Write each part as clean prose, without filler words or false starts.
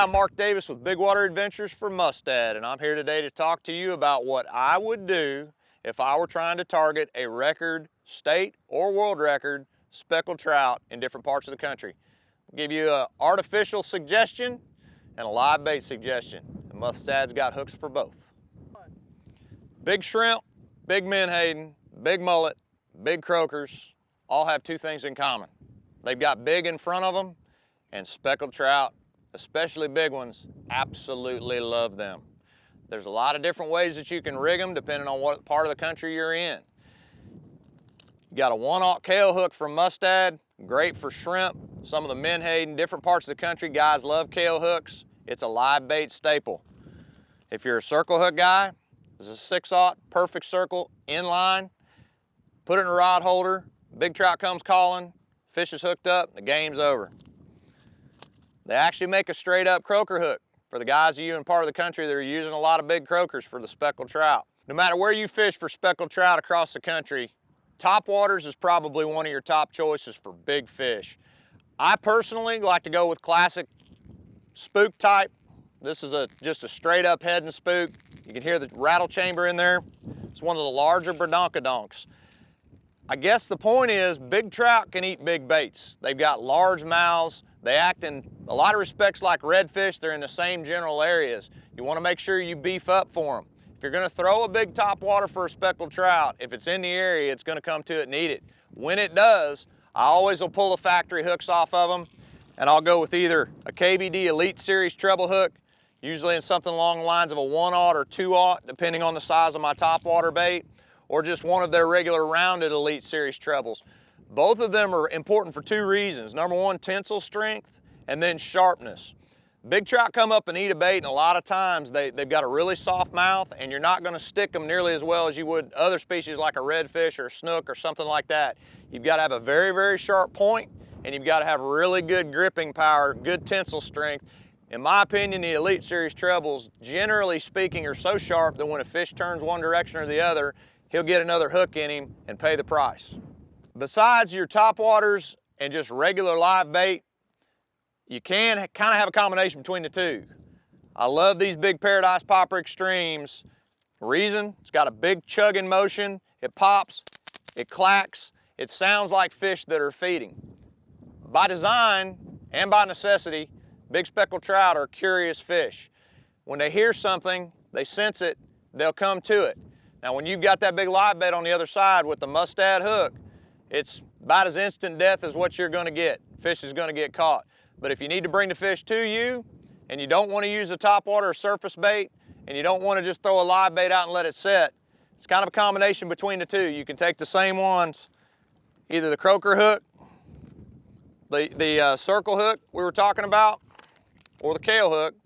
I'm Mark Davis with Big Water Adventures for Mustad, and I'm here today to talk to you about what I would do if I were trying to target a record, state or world record, speckled trout in different parts of the country. I'll give you an artificial suggestion and a live bait suggestion. And Mustad's got hooks for both. Big shrimp, big menhaden, big mullet, big croakers all have two things in common. They've got big in front of them, and speckled trout, especially big ones, absolutely love them. There's a lot of different ways that you can rig them depending on what part of the country you're in. You got a 1/0 KO hook from Mustad, great for shrimp. Some of the menhaden, different parts of the country, guys love KO hooks. It's a live bait staple. If you're a circle hook guy, this is a 6/0, perfect circle, inline. Put it in a rod holder, big trout comes calling, fish is hooked up, the game's over. They actually make a straight up croaker hook for the guys of you in part of the country that are using a lot of big croakers for the speckled trout. No matter where you fish for speckled trout across the country, top waters is probably one of your top choices for big fish. I personally like to go with classic spook type. This is just a straight up head and spook. You can hear the rattle chamber in there. It's one of the larger brodonkadonks. I guess the point is big trout can eat big baits. They've got large mouths. They act in a lot of respects like redfish. They're in the same general areas. You want to make sure you beef up for them. If you're going to throw a big top water for a speckled trout, if it's in the area, it's going to come to it and eat it. When it does, I always will pull the factory hooks off of them, and I'll go with either a KVD Elite Series treble hook, usually in something along the lines of a 1/0 or 2/0, depending on the size of my top water bait, or just one of their regular rounded Elite Series trebles. Both of them are important for two reasons. Number one, tensile strength, and then sharpness. Big trout come up and eat a bait, and a lot of times they've got a really soft mouth, and you're not gonna stick them nearly as well as you would other species like a redfish or a snook or something like that. You've gotta have a very, very sharp point, and you've gotta have really good gripping power, good tensile strength. In my opinion, the Elite Series trebles, generally speaking, are so sharp that when a fish turns one direction or the other, he'll get another hook in him and pay the price. Besides your top waters and just regular live bait, you can kind of have a combination between the two. I love these big Paradise Popper Extremes. Reason, it's got a big chugging motion, it pops, it clacks, it sounds like fish that are feeding. By design and by necessity, big speckled trout are curious fish. When they hear something, they sense it, they'll come to it. Now when you've got that big live bait on the other side with the Mustad hook, it's about as instant death as what you're gonna get. Fish is gonna get caught. But if you need to bring the fish to you, and you don't wanna use a topwater or surface bait, and you don't wanna just throw a live bait out and let it set, it's kind of a combination between the two. You can take the same ones, either the croaker hook, the circle hook we were talking about, or the KO hook,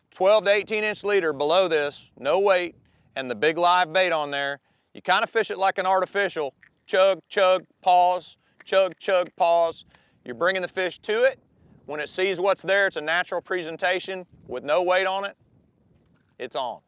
12 to 18 inch leader below this, no weight, and the big live bait on there. You kind of fish it like an artificial. Chug, chug, pause, chug, chug, pause. You're bringing the fish to it. When it sees what's there, it's a natural presentation with no weight on it. It's on.